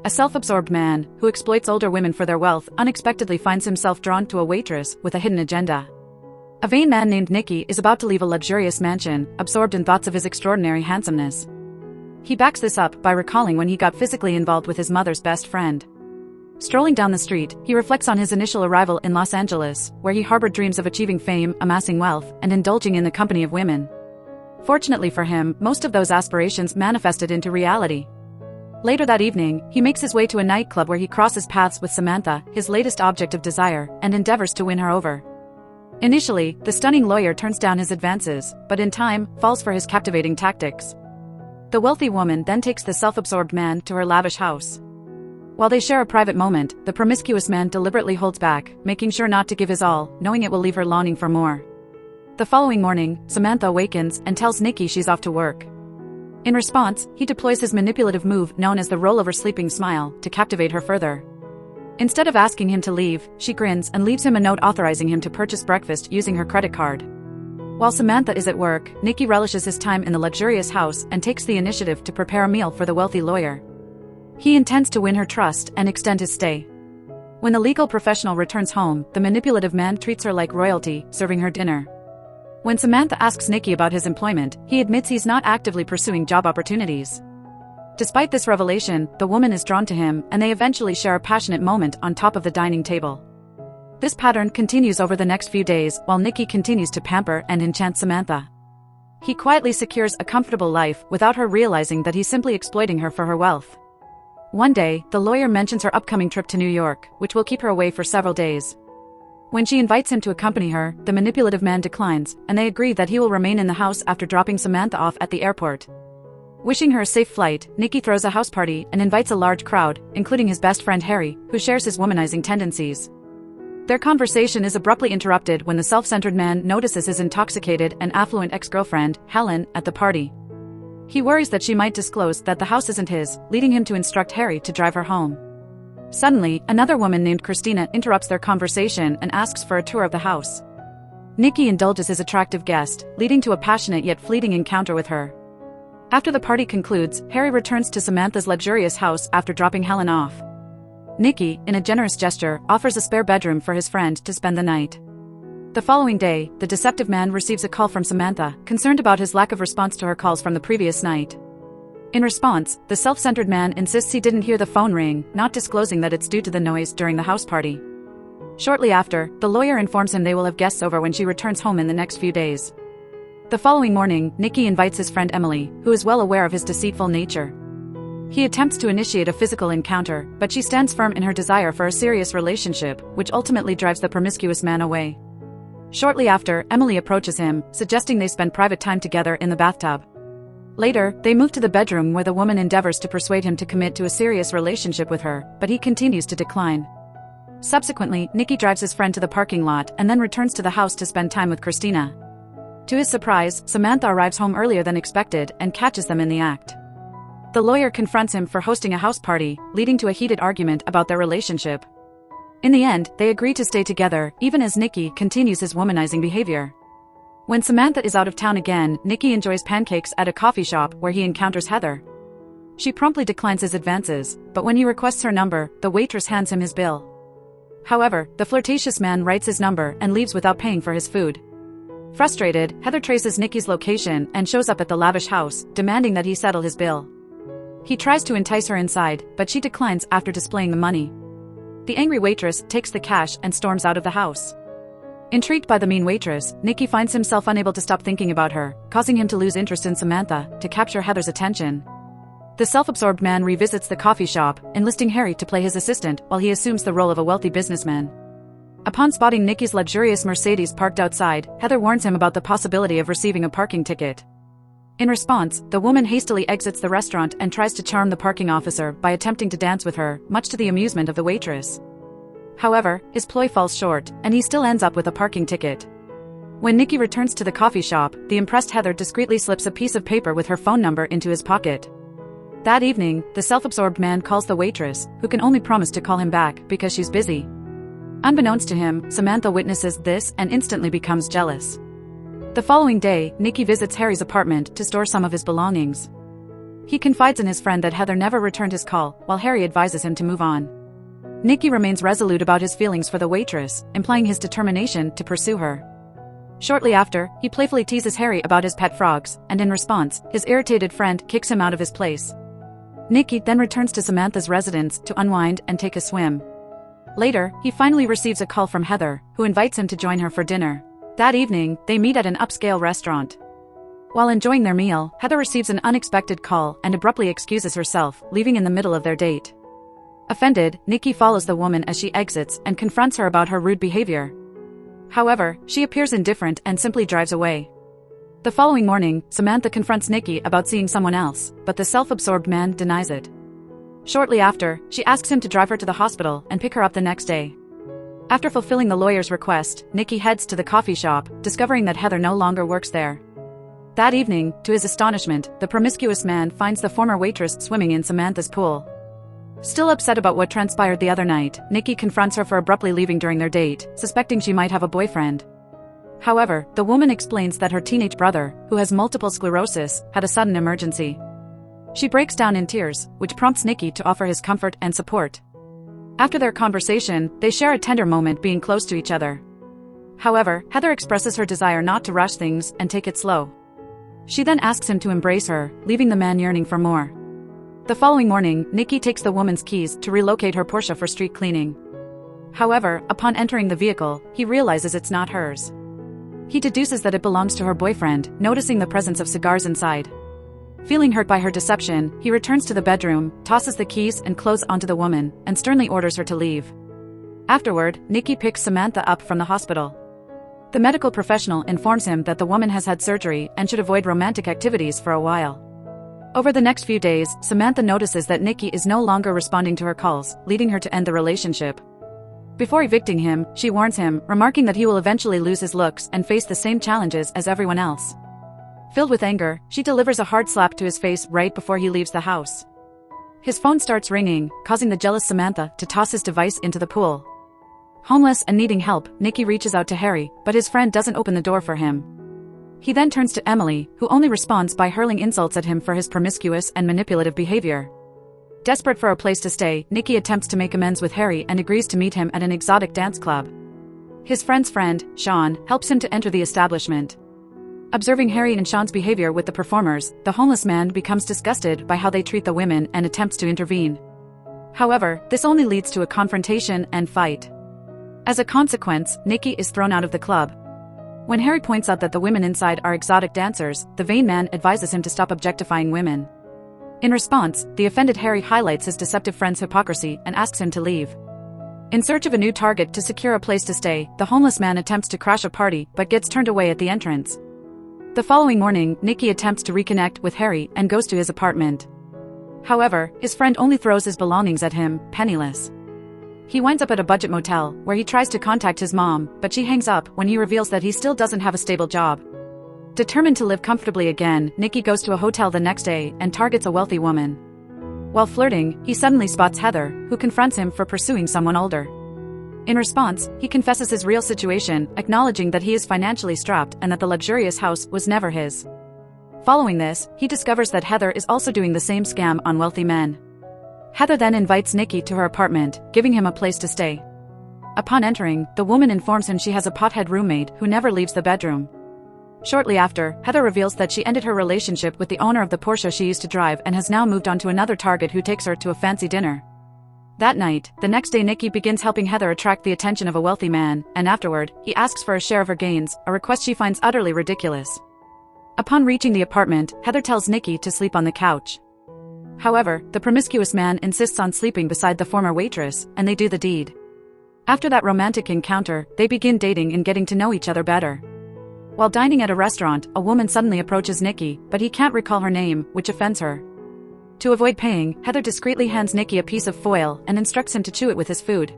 A self-absorbed man, who exploits older women for their wealth, unexpectedly finds himself drawn to a waitress with a hidden agenda. A vain man named Nicky is about to leave a luxurious mansion, absorbed in thoughts of his extraordinary handsomeness. He backs this up by recalling when he got physically involved with his mother's best friend. Strolling down the street, he reflects on his initial arrival in Los Angeles, where he harbored dreams of achieving fame, amassing wealth, and indulging in the company of women. Fortunately for him, most of those aspirations manifested into reality. Later that evening, he makes his way to a nightclub where he crosses paths with Samantha, his latest object of desire, and endeavors to win her over. Initially, the stunning lawyer turns down his advances, but in time, falls for his captivating tactics. The wealthy woman then takes the self-absorbed man to her lavish house. While they share a private moment, the promiscuous man deliberately holds back, making sure not to give his all, knowing it will leave her longing for more. The following morning, Samantha awakens and tells Nicky she's off to work. In response, he deploys his manipulative move known as the rollover sleeping smile to captivate her further. Instead of asking him to leave, she grins and leaves him a note authorizing him to purchase breakfast using her credit card. While Samantha is at work, Nicky relishes his time in the luxurious house and takes the initiative to prepare a meal for the wealthy lawyer. He intends to win her trust and extend his stay. When the legal professional returns home, the manipulative man treats her like royalty, serving her dinner. When Samantha asks Nicky about his employment, he admits he's not actively pursuing job opportunities. Despite this revelation, the woman is drawn to him, and they eventually share a passionate moment on top of the dining table. This pattern continues over the next few days while Nicky continues to pamper and enchant Samantha. He quietly secures a comfortable life without her realizing that he's simply exploiting her for her wealth. One day, the lawyer mentions her upcoming trip to New York, which will keep her away for several days. When she invites him to accompany her, the manipulative man declines, and they agree that he will remain in the house after dropping Samantha off at the airport. Wishing her a safe flight, Nicky throws a house party and invites a large crowd, including his best friend Harry, who shares his womanizing tendencies. Their conversation is abruptly interrupted when the self-centered man notices his intoxicated and affluent ex-girlfriend, Helen, at the party. He worries that she might disclose that the house isn't his, leading him to instruct Harry to drive her home. Suddenly, another woman named Christina interrupts their conversation and asks for a tour of the house. Nicky indulges his attractive guest, leading to a passionate yet fleeting encounter with her. After the party concludes, Harry returns to Samantha's luxurious house after dropping Helen off. Nicky, in a generous gesture, offers a spare bedroom for his friend to spend the night. The following day, the deceptive man receives a call from Samantha, concerned about his lack of response to her calls from the previous night. In response, the self-centered man insists he didn't hear the phone ring, not disclosing that it's due to the noise during the house party. Shortly after, the lawyer informs him they will have guests over when she returns home in the next few days. The following morning, Nicky invites his friend Emily, who is well aware of his deceitful nature. He attempts to initiate a physical encounter, but she stands firm in her desire for a serious relationship, which ultimately drives the promiscuous man away. Shortly after, Emily approaches him, suggesting they spend private time together in the bathtub. Later, they move to the bedroom where the woman endeavors to persuade him to commit to a serious relationship with her, but he continues to decline. Subsequently, Nicky drives his friend to the parking lot and then returns to the house to spend time with Christina. To his surprise, Samantha arrives home earlier than expected and catches them in the act. The lawyer confronts him for hosting a house party, leading to a heated argument about their relationship. In the end, they agree to stay together, even as Nicky continues his womanizing behavior. When Samantha is out of town again, Nicky enjoys pancakes at a coffee shop where he encounters Heather. She promptly declines his advances, but when he requests her number, the waitress hands him his bill. However, the flirtatious man writes his number and leaves without paying for his food. Frustrated, Heather traces Nicky's location and shows up at the lavish house, demanding that he settle his bill. He tries to entice her inside, but she declines after displaying the money. The angry waitress takes the cash and storms out of the house. Intrigued by the mean waitress, Nicky finds himself unable to stop thinking about her, causing him to lose interest in Samantha, to capture Heather's attention. The self-absorbed man revisits the coffee shop, enlisting Harry to play his assistant while he assumes the role of a wealthy businessman. Upon spotting Nicky's luxurious Mercedes parked outside, Heather warns him about the possibility of receiving a parking ticket. In response, the woman hastily exits the restaurant and tries to charm the parking officer by attempting to dance with her, much to the amusement of the waitress. However, his ploy falls short, and he still ends up with a parking ticket. When Nicky returns to the coffee shop, the impressed Heather discreetly slips a piece of paper with her phone number into his pocket. That evening, the self-absorbed man calls the waitress, who can only promise to call him back because she's busy. Unbeknownst to him, Samantha witnesses this and instantly becomes jealous. The following day, Nicky visits Harry's apartment to store some of his belongings. He confides in his friend that Heather never returned his call, while Harry advises him to move on. Nicky remains resolute about his feelings for the waitress, implying his determination to pursue her. Shortly after, he playfully teases Harry about his pet frogs, and in response, his irritated friend kicks him out of his place. Nicky then returns to Samantha's residence to unwind and take a swim. Later, he finally receives a call from Heather, who invites him to join her for dinner. That evening, they meet at an upscale restaurant. While enjoying their meal, Heather receives an unexpected call and abruptly excuses herself, leaving in the middle of their date. Offended, Nicky follows the woman as she exits and confronts her about her rude behavior. However, she appears indifferent and simply drives away. The following morning, Samantha confronts Nicky about seeing someone else, but the self-absorbed man denies it. Shortly after, she asks him to drive her to the hospital and pick her up the next day. After fulfilling the lawyer's request, Nicky heads to the coffee shop, discovering that Heather no longer works there. That evening, to his astonishment, the promiscuous man finds the former waitress swimming in Samantha's pool. Still upset about what transpired the other night, Nicky confronts her for abruptly leaving during their date, suspecting she might have a boyfriend. However, the woman explains that her teenage brother, who has multiple sclerosis, had a sudden emergency. She breaks down in tears, which prompts Nicky to offer his comfort and support. After their conversation, they share a tender moment being close to each other. However, Heather expresses her desire not to rush things and take it slow. She then asks him to embrace her, leaving the man yearning for more. The following morning, Nicky takes the woman's keys to relocate her Porsche for street cleaning. However, upon entering the vehicle, he realizes it's not hers. He deduces that it belongs to her boyfriend, noticing the presence of cigars inside. Feeling hurt by her deception, he returns to the bedroom, tosses the keys and clothes onto the woman, and sternly orders her to leave. Afterward, Nicky picks Samantha up from the hospital. The medical professional informs him that the woman has had surgery and should avoid romantic activities for a while. Over the next few days, Samantha notices that Nicky is no longer responding to her calls, leading her to end the relationship. Before evicting him, she warns him, remarking that he will eventually lose his looks and face the same challenges as everyone else. Filled with anger, she delivers a hard slap to his face right before he leaves the house. His phone starts ringing, causing the jealous Samantha to toss his device into the pool. Homeless and needing help, Nicky reaches out to Harry, but his friend doesn't open the door for him. He then turns to Emily, who only responds by hurling insults at him for his promiscuous and manipulative behavior. Desperate for a place to stay, Nicky attempts to make amends with Harry and agrees to meet him at an exotic dance club. His friend's friend, Sean, helps him to enter the establishment. Observing Harry and Sean's behavior with the performers, the homeless man becomes disgusted by how they treat the women and attempts to intervene. However, this only leads to a confrontation and fight. As a consequence, Nicky is thrown out of the club. When Harry points out that the women inside are exotic dancers, the vain man advises him to stop objectifying women. In response, the offended Harry highlights his deceptive friend's hypocrisy and asks him to leave. In search of a new target to secure a place to stay, the homeless man attempts to crash a party but gets turned away at the entrance. The following morning, Nicky attempts to reconnect with Harry and goes to his apartment. However, his friend only throws his belongings at him, penniless. He winds up at a budget motel, where he tries to contact his mom, but she hangs up when he reveals that he still doesn't have a stable job. Determined to live comfortably again, Nicky goes to a hotel the next day and targets a wealthy woman. While flirting, he suddenly spots Heather, who confronts him for pursuing someone older. In response, he confesses his real situation, acknowledging that he is financially strapped and that the luxurious house was never his. Following this, he discovers that Heather is also doing the same scam on wealthy men. Heather then invites Nicky to her apartment, giving him a place to stay. Upon entering, the woman informs him she has a pothead roommate who never leaves the bedroom. Shortly after, Heather reveals that she ended her relationship with the owner of the Porsche she used to drive and has now moved on to another target who takes her to a fancy dinner. That night, the next day Nicky begins helping Heather attract the attention of a wealthy man, and afterward, he asks for a share of her gains, a request she finds utterly ridiculous. Upon reaching the apartment, Heather tells Nicky to sleep on the couch. However, the promiscuous man insists on sleeping beside the former waitress, and they do the deed. After that romantic encounter, they begin dating and getting to know each other better. While dining at a restaurant, a woman suddenly approaches Nicky, but he can't recall her name, which offends her. To avoid paying, Heather discreetly hands Nicky a piece of foil and instructs him to chew it with his food.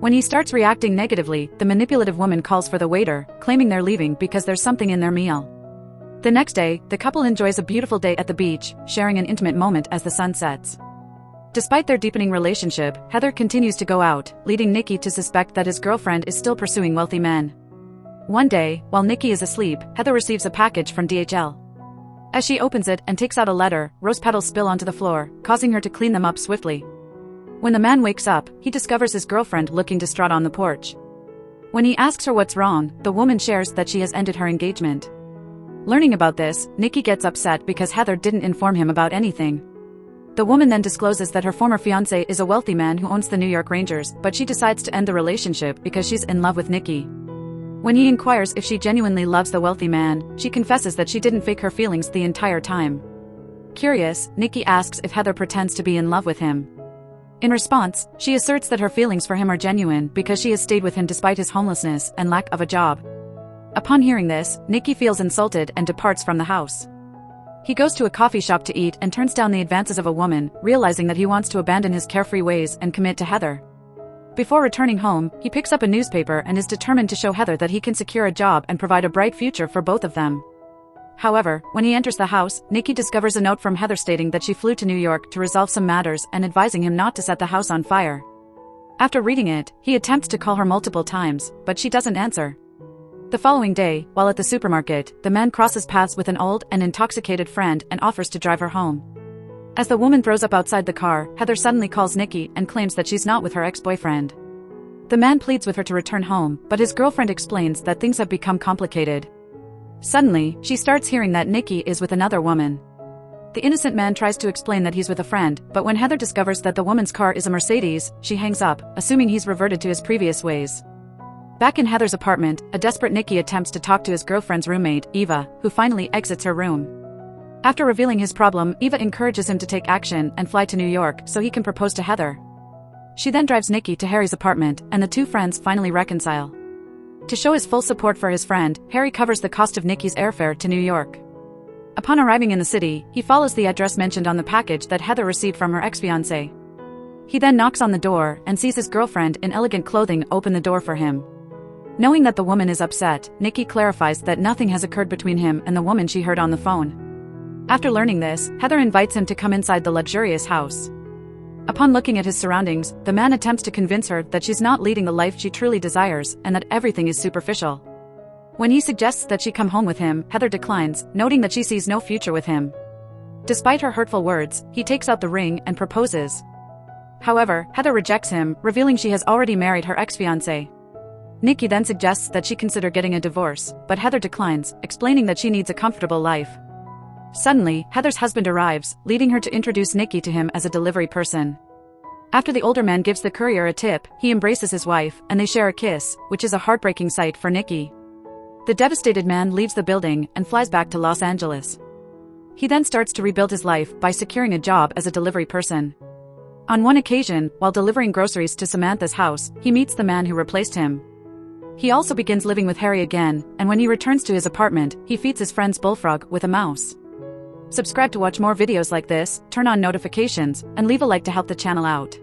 When he starts reacting negatively, the manipulative woman calls for the waiter, claiming they're leaving because there's something in their meal. The next day, the couple enjoys a beautiful day at the beach, sharing an intimate moment as the sun sets. Despite their deepening relationship, Heather continues to go out, leading Nicky to suspect that his girlfriend is still pursuing wealthy men. One day, while Nicky is asleep, Heather receives a package from DHL. As she opens it and takes out a letter, rose petals spill onto the floor, causing her to clean them up swiftly. When the man wakes up, he discovers his girlfriend looking distraught on the porch. When he asks her what's wrong, the woman shares that she has ended her engagement. Learning about this, Nikki gets upset because Heather didn't inform him about anything. The woman then discloses that her former fiancé is a wealthy man who owns the New York Rangers, but she decides to end the relationship because she's in love with Nikki. When he inquires if she genuinely loves the wealthy man, she confesses that she didn't fake her feelings the entire time. Curious, Nikki asks if Heather pretends to be in love with him. In response, she asserts that her feelings for him are genuine because she has stayed with him despite his homelessness and lack of a job. Upon hearing this, Nikki feels insulted and departs from the house. He goes to a coffee shop to eat and turns down the advances of a woman, realizing that he wants to abandon his carefree ways and commit to Heather. Before returning home, he picks up a newspaper and is determined to show Heather that he can secure a job and provide a bright future for both of them. However, when he enters the house, Nikki discovers a note from Heather stating that she flew to New York to resolve some matters and advising him not to set the house on fire. After reading it, he attempts to call her multiple times, but she doesn't answer. The following day, while at the supermarket, the man crosses paths with an old and intoxicated friend and offers to drive her home. As the woman throws up outside the car, Heather suddenly calls Nikki and claims that she's not with her ex-boyfriend. The man pleads with her to return home, but his girlfriend explains that things have become complicated. Suddenly, she starts hearing that Nikki is with another woman. The innocent man tries to explain that he's with a friend, but when Heather discovers that the woman's car is a Mercedes, she hangs up, assuming he's reverted to his previous ways. Back in Heather's apartment, a desperate Nikki attempts to talk to his girlfriend's roommate, Eva, who finally exits her room. After revealing his problem, Eva encourages him to take action and fly to New York so he can propose to Heather. She then drives Nikki to Harry's apartment, and the two friends finally reconcile. To show his full support for his friend, Harry covers the cost of Nikki's airfare to New York. Upon arriving in the city, he follows the address mentioned on the package that Heather received from her ex-fiancé. He then knocks on the door and sees his girlfriend in elegant clothing open the door for him. Knowing that the woman is upset, Nikki clarifies that nothing has occurred between him and the woman she heard on the phone. After learning this, Heather invites him to come inside the luxurious house. Upon looking at his surroundings, the man attempts to convince her that she's not leading the life she truly desires and that everything is superficial. When he suggests that she come home with him, Heather declines, noting that she sees no future with him. Despite her hurtful words, he takes out the ring and proposes. However, Heather rejects him, revealing she has already married her ex-fiancé. Nikki then suggests that she consider getting a divorce, but Heather declines, explaining that she needs a comfortable life. Suddenly, Heather's husband arrives, leading her to introduce Nikki to him as a delivery person. After the older man gives the courier a tip, he embraces his wife, and they share a kiss, which is a heartbreaking sight for Nikki. The devastated man leaves the building and flies back to Los Angeles. He then starts to rebuild his life by securing a job as a delivery person. On one occasion, while delivering groceries to Samantha's house, he meets the man who replaced him. He also begins living with Harry again, and when he returns to his apartment, he feeds his friend's bullfrog with a mouse. Subscribe to watch more videos like this, turn on notifications, and leave a like to help the channel out.